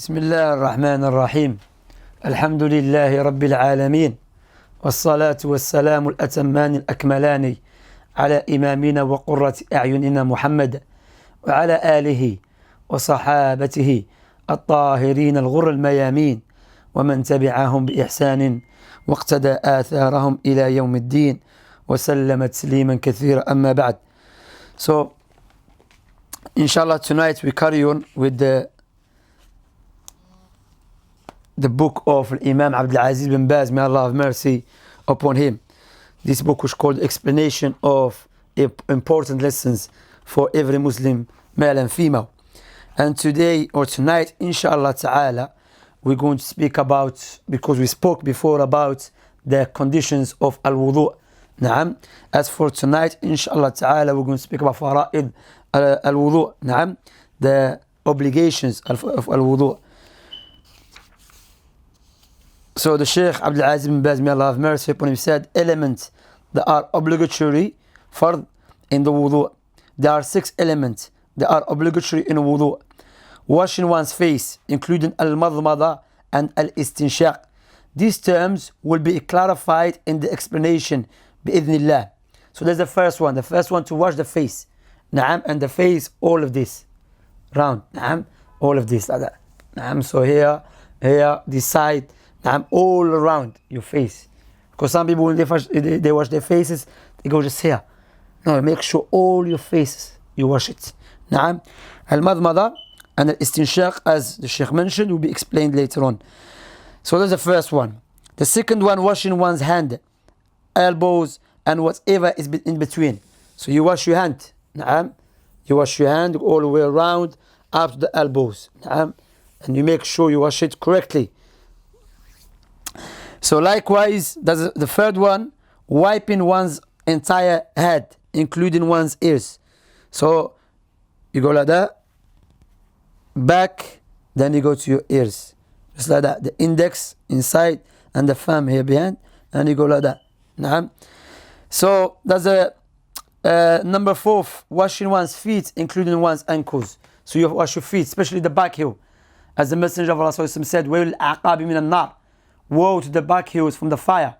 بسم الله الرحمن الرحيم. الحمد لله رب العالمين، والصلاة والسلام الأتمان الأكملان على إمامنا وقرة أعيننا محمد وعلى آله وصحابته الطاهرين الغر الميامين ومن تبعهم بإحسان واقتدى آثارهم إلى يوم الدين وسلم تسليما كثيرا. أما بعد. So inshallah, tonight we carry on with the book of Imam Abdul bin Baz, may Allah have mercy upon him. This book is called Explanation of Important Lessons for Every Muslim, Male and Female. And today or tonight, inshallah ta'ala, we're going to speak about, because we spoke before about the conditions of al-wudu. Naam. As for tonight, inshallah ta'ala, we're going to speak about fara'id al-wudu. Naam. The obligations of al-wudu. So the Shaykh Abdul bin Baz, may Allah have mercy upon him, said elements that are obligatory fard in the wudu. There are 6 elements that are obligatory in wudu. Washing one's face, including al-madmada and al-istinshaq. These terms will be clarified in the explanation bi'idhnillah. So there's the first one. The first one, to wash the face. Naam, and the face, all of this. Round. Naam, all of this like that. Naam, so here, this side. Naam, all around your face. Because some people, when they wash their faces, they go just here. No, make sure all your faces, you wash it. Naam. Al-madmada and al-istinshaq, as the Shaykh mentioned, will be explained later on. So that's the first one. The second one, washing one's hand, elbows, and whatever is in between. So you wash your hand. Naam. You wash your hand all the way around up to the elbows. Naam. And you make sure you wash it correctly. So likewise, that's the third one, wiping one's entire head, including one's ears. So you go like that, back, then you go to your ears. Just like that. The index inside and the thumb here behind, and you go like that. Nah. So that's the number 4, washing one's feet, including one's ankles. So you wash your feet, especially the back heel. As the Messenger of Allah said, وَيْلُ الْأَعْقَابِ مِنَ النَّارِ. Woe to the back heels from the fire.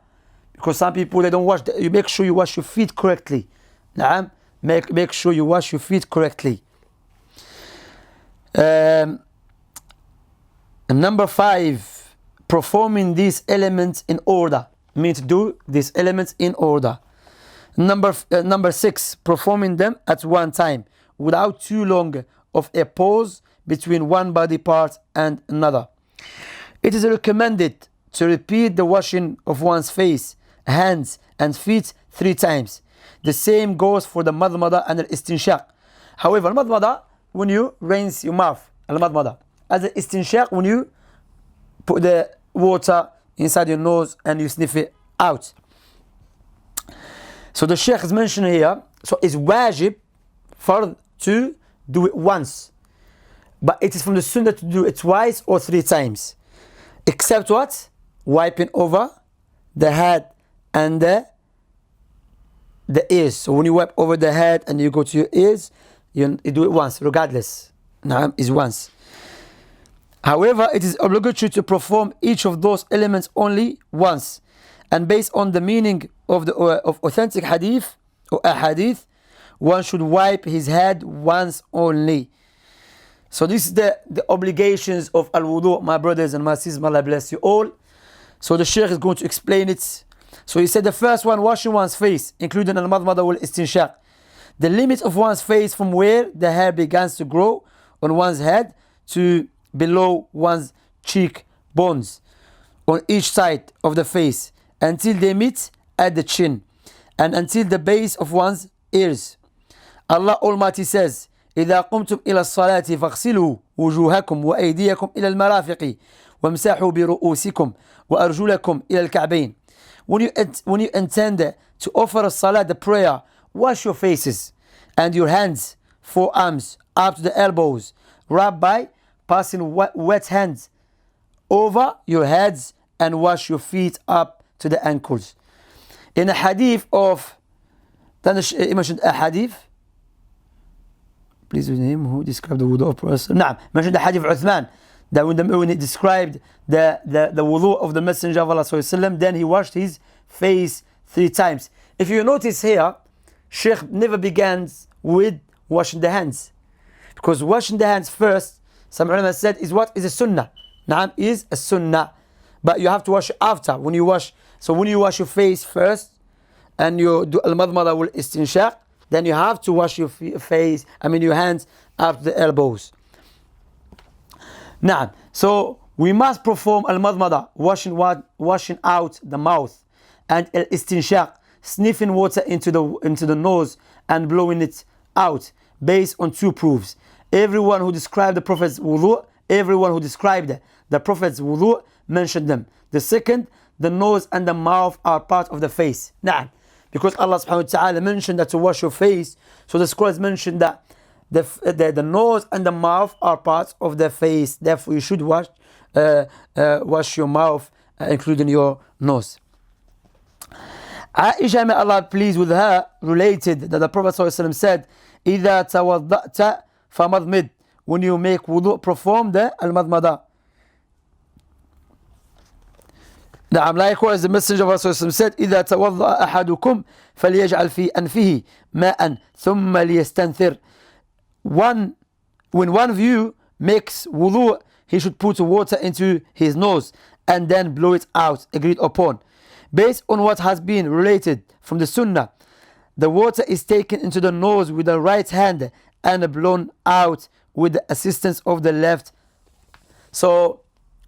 Because some people, they don't wash. You make sure you wash your feet correctly. Naam. Make sure you wash your feet correctly. Number 5, performing these elements in order. Means to do these elements in order. Number 6, performing them at one time without too long of a pause between one body part and another. It is recommended to repeat the washing of one's face, hands and feet 3 times. The same goes for the madmada and al-istinshaq. However, al-madmada, when you rinse your mouth, al-madmada. As the istinshaq, when you put the water inside your nose and you sniff it out. So the Shaykh is mentioning here, so it's wajib for to do it once. But it is from the Sunnah to do it twice or 3 times. Except what? Wiping over the head and the ears. So when you wipe over the head and you go to your ears, you do it once, regardless. Naam, is once. However, it is obligatory to perform each of those elements only once. And based on the meaning of the of authentic hadith or ahadith, one should wipe his head once only. So this is the obligations of al-wudu, my brothers and my sisters, may Allah bless you all. So the Shaykh is going to explain it. So he said the first one, washing one's face, including al-madmada wal istinshaq. The limit of one's face from where the hair begins to grow on one's head to below one's cheek bones on each side of the face until they meet at the chin and until the base of one's ears. Allah Almighty says, إذا قمتم إلى الصلاة فاغسلوا وجوهكم وأيديكم إلى المرافق وامسحوا برؤوسكم وأرجلكم إلى الكعبين. When you intend to offer a salah, the prayer, wash your faces and your hands, forearms up to the elbows, rub by passing wet hands over your heads, and wash your feet up to the ankles. In a hadith of, he mentioned a hadith. Please, his name who described the wudu of person. نعم, mentioned the hadith of Uthman that when he described the wudu of the Messenger of Allah sallallahu alaihi wasallam, then he washed his face 3 times. If you notice here, Sheikh never begins with washing the hands, because washing the hands first, some ulama said, is what is a sunnah. Naam, is a sunnah, but you have to wash after when you wash. So when you wash your face first and you do al-madmada wal istinshaq, then you have to wash your face, your hands after the elbows. Now, so we must perform al-madmada, washing out the mouth, and al-istinshaq, sniffing water into the nose and blowing it out, based on 2 proofs. Everyone who described the Prophet's wudu, mentioned them. The second, the nose and the mouth are part of the face. Now, because Allah subhanahu wa ta'ala mentioned that to wash your face, so the scholars mentioned that the nose and the mouth are parts of the face. Therefore, you should wash your mouth, including your nose. Aisha, may Allah pleased with her, related that the Prophet ﷺ said, إِذَا تَوَضَّأْتَ فَمَضْمِدْ, when you make wudu, perform the al-madmada. Likewise, the Messenger of Allah said, إِذَا تَوَضَّأَ أَحَدُكُمْ فَلْيَجْعَلْ فِي أَنْفِهِ مَاءً ثُمَّ لِيَسْتَنْثِرْ. When one of you makes wudu, he should put water into his nose and then blow it out, agreed upon. Based on what has been related from the Sunnah, the water is taken into the nose with the right hand and blown out with the assistance of the left. So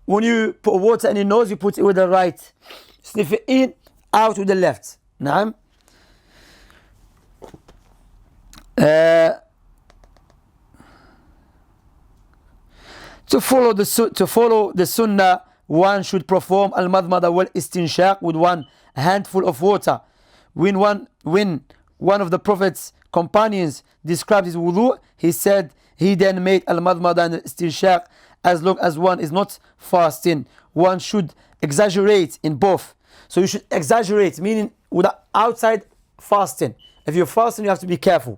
when you put water in your nose, you put it with the right. Sniff it in, out with the left. Naam. To follow the sunnah, one should perform al-madmada wal istinshaq with 1 handful of water. When one of the Prophet's companions described his wudu, he said he then made al-madmada and istinshaq. As long as one is not fasting, one should exaggerate in both. So you should exaggerate, meaning without outside fasting. If you're fasting, you have to be careful.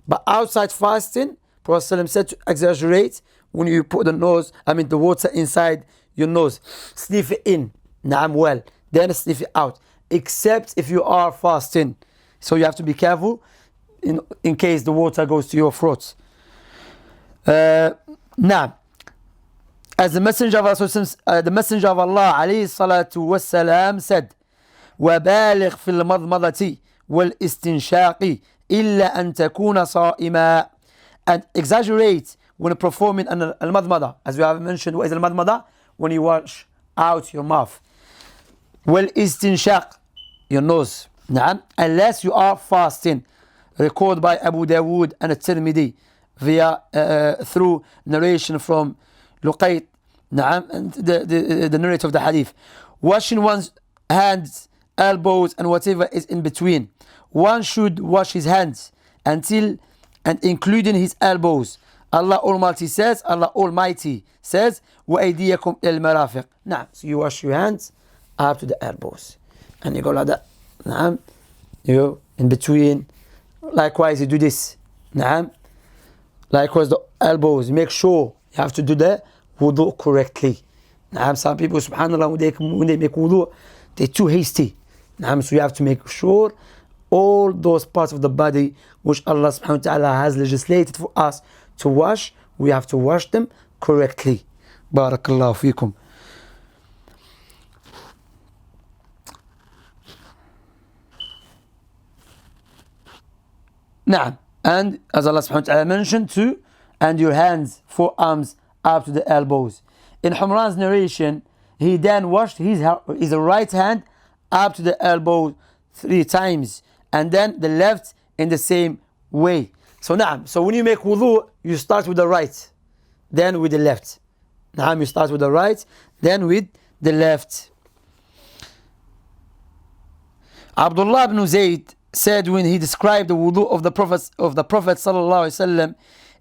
But outside fasting, Prophet ﷺ said to exaggerate when you put the water inside your nose. Sniff it in, well, then sniff it out. Except if you are fasting. So you have to be careful in case the water goes to your throat. Now, as the Messenger of Allah alayhi salatu wassalam said, وَبَالِغْ فِي الْمَضْمَضَةِ وَالْإِسْتِنْشَاقِ إِلَّا أَن تَكُونَ صَائِمًا. And exaggerate when performing al-madmada. As we have mentioned, what is al-madmada? When you wash out your mouth. وَالْإِسْتِنْشَاق, your nose. Unless you are fasting. Recorded by Abu Dawood and Tirmidhi through narration from 𝐥𝐢𝐤𝐤, and the narrator of the hadith. Washing one's hands, elbows, and whatever is in between. One should wash his hands until and including his elbows. Allah Almighty says, وَأَيْدِيَكُمْ إِلَى الْمَرَافِقِ. So you wash your hands up to the elbows. And you go like that. You in between. Likewise, you do this. Likewise, the elbows. Make sure you have to do the wudu correctly. Some people, subhanAllah, when they make wudu, they're too hasty. So you have to make sure all those parts of the body which Allah subhanahu wa ta'ala has legislated for us to wash, we have to wash them correctly. Barakallahu feekum. And as Allah subhanahu wa ta'ala mentioned too, and your hands, forearms up to the elbows. In Humran's narration, he then washed his right hand up to the elbow 3 times, and then the left in the same way. So when you make wudu, you start with the right, then with the left. You start with the right, then with the left. Abdullah ibn Zayd said when he described the wudu of the Prophet sallallahu alaihi wasallam,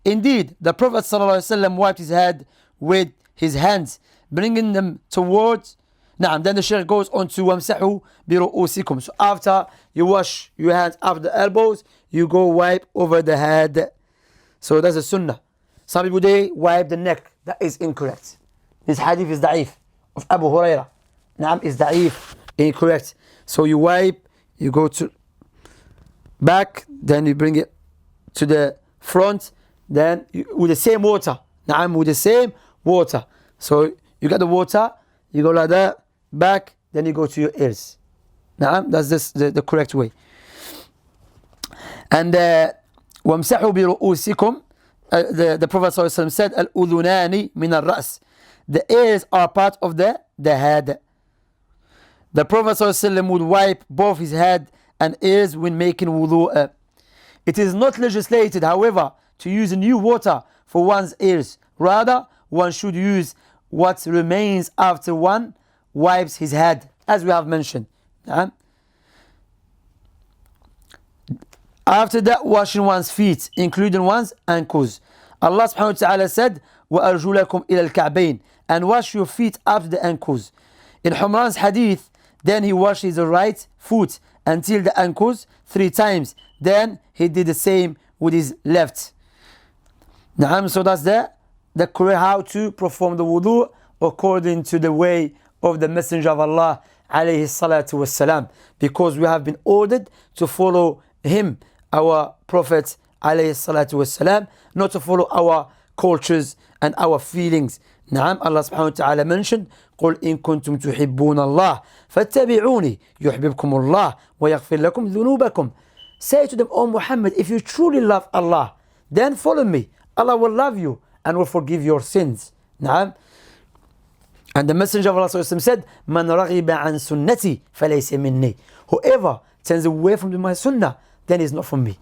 indeed, the Prophet ﷺ wiped his head with his hands, bringing them towards. Then the Shaykh goes on to وَامْسَحُوا بِرُؤُوسِكُمْ. So after you wash your hands after the elbows, you go wipe over the head. So that's a sunnah. Some people, they wipe the neck. That is incorrect. This hadith is da'if of Abu Hurairah. Naam is da'if, incorrect. So you wipe, you go to back, then you bring it to the front, then with the same water. Naam, with the same water. So you get the water, you go like that, back, then you go to your ears. Naam, that's the correct way. And وَامْسَحُوا بِرُؤُوسِكُمْ the Prophet ﷺ said, الْأُذُنَانِ مِنَ الرَّأْسِ. The ears are part of the head. The Prophet ﷺ would wipe both his head and ears when making wudu. It is not legislated, however, to use new water for one's ears. Rather, one should use what remains after one wipes his head, as we have mentioned. After that, washing one's feet, including one's ankles. Allah subhanahu wa ta'ala said, وَأَرْجُلَكُمْ إِلَى الْكَعْبَيْنِ, and wash your feet up to the ankles. In Humran's hadith, then he washed his right foot until the ankles 3 times. Then he did the same with his left. So that's the correct how to perform the wudu according to the way of the Messenger of Allah alayhi salatu wassalam. Because we have been ordered to follow him, our Prophet alayhi salatu wassalam, not to follow our cultures and our feelings. Allah subhanahu wa ta'ala mentioned, قُلْ إِن كُنْتُمْ تُحِبُّونَ اللَّهِ فَاتَّبِعُونِي يُحْبِبْكُمُ اللَّهِ وَيَغْفِرْ لَكُمْ ذُنُوبَكُمْ. Say to them, O Muhammad, if you truly love Allah, then follow me. Allah will love you and will forgive your sins. And the Messenger of Allah said, مَنْ رَغِبَ عَنْ سُنَّتِي فَلَيْسَ مِنِّي. Whoever turns away from my sunnah, then is not from me.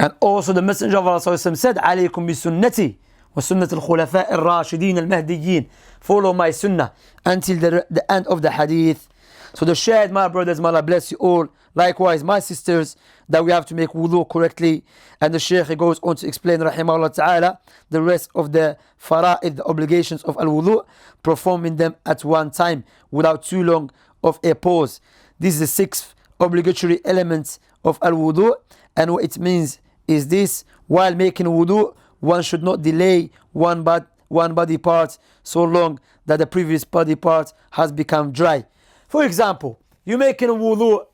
And also the Messenger of Allah said, عَلَيْكُمْ بِسُنَّتِي وَسُنَّةِ الْخُلَفَاءِ الرَّاشِدِينَ الْمَهْدِيِّينَ. Follow my sunnah until the end of the hadith. So the shahid, my brothers, may Allah bless you all. Likewise, my sisters, that we have to make wudu correctly. And the Shaykh goes on to explain, rahimahullah ta'ala, the rest of the fara'id, the obligations of al-wudu, performing them at one time without too long of a pause. This is the 6th obligatory element of al-wudu. And what it means is this: while making wudu, one should not delay one body part so long that the previous body part has become dry. For example, you're making a wudu,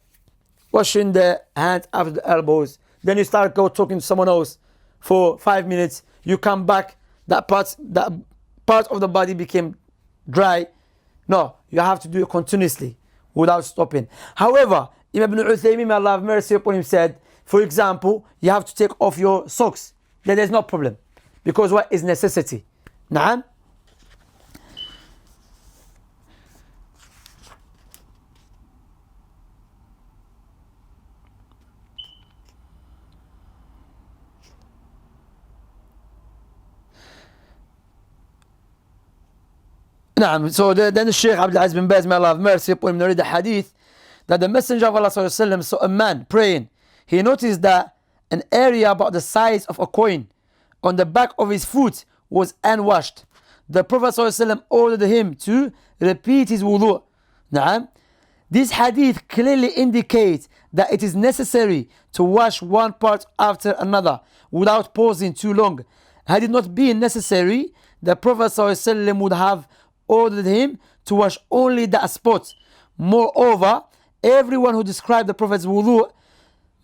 washing the hands after the elbows, then you start talking to someone else for 5 minutes, you come back, that part of the body became dry. No, you have to do it continuously without stopping. However, Ibn 𝐦𝐤𝐤𝐻, may Allah have mercy upon him, said, for example, you have to take off your socks. Then there's no problem. Because what is necessity? Na'am? So then the Shaykh Abdul Aziz bin Baz, may Allah have mercy upon him, narrated the hadith that the Messenger of Allah saw a man praying. He noticed that an area about the size of a coin on the back of his foot was unwashed. The Prophet ﷺ ordered him to repeat his wudu. This hadith clearly indicates that it is necessary to wash one part after another without pausing too long. Had it not been necessary, the Prophet ﷺ would have ordered him to wash only that spot. Moreover, everyone who described the Prophet's wudu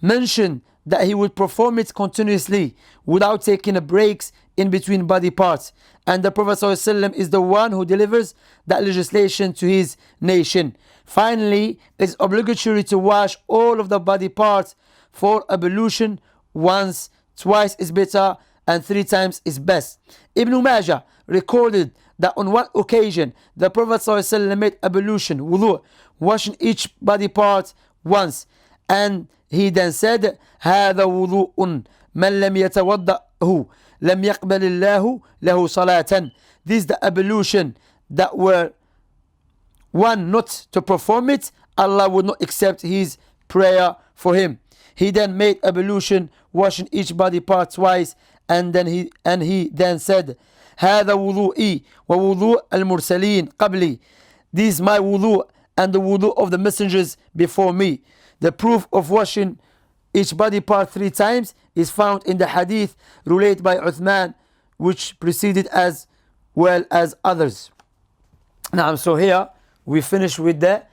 mentioned that he would perform it continuously without taking breaks in between body parts. And the Prophet ﷺ is the one who delivers that legislation to his nation. Finally, it is obligatory to wash all of the body parts for ablution. Once, twice is better, and 3 times is best. Ibn Majah recorded that on one occasion the Prophet ﷺ made ablution, wudu, washing each body part once, and he then said, هذا وضوء من لم يتوضأه لم يقبل الله له صلاة. This is the ablution that were one not to perform it, Allah would not accept his prayer for him. He then made ablution, washing each body part twice, and he then said, هذا وضوئي ووضوء المرسلين قبلي. This is my wudu and the wudu of the messengers before me. The proof of washing each body part 3 times is found in the hadith related by Uthman which preceded as well as others. Now, so here we finish with the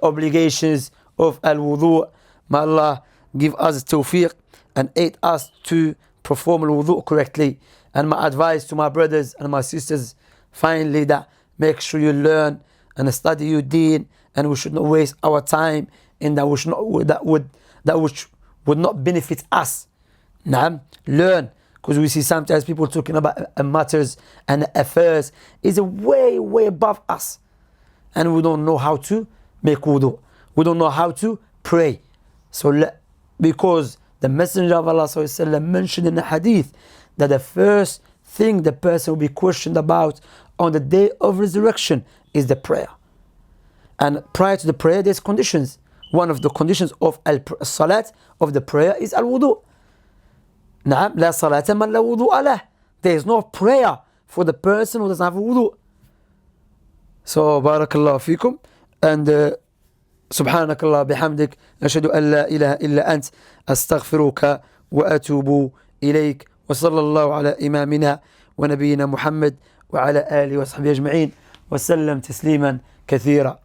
obligations of al-wudu. May Allah give us tawfiq and aid us to perform al-wudu correctly. And my advice to my brothers and my sisters, finally, that make sure you learn and study your deen, and we should not waste our time in that which would not benefit us. Naam, learn, because we see sometimes people talking about matters and affairs is way above us, and we don't know how to make wudu, we don't know how to pray. So because the Messenger of Allah ﷺ mentioned in the hadith that the first thing the person will be questioned about on the day of resurrection is the prayer. And prior to the prayer, there's conditions. One of the conditions of salat, of the prayer, is al-wudu. Naam, la salata man la wudu'a lah. There is no prayer for the person who doesn't have wudu. So, barakallahu fikum. And سبحانك الله بحمدك أشهد أن لا إله إلا أنت أستغفرك وأتوب إليك وصلى الله على إمامنا ونبينا محمد وعلى آله وصحبه أجمعين وسلم تسليما كثيرا.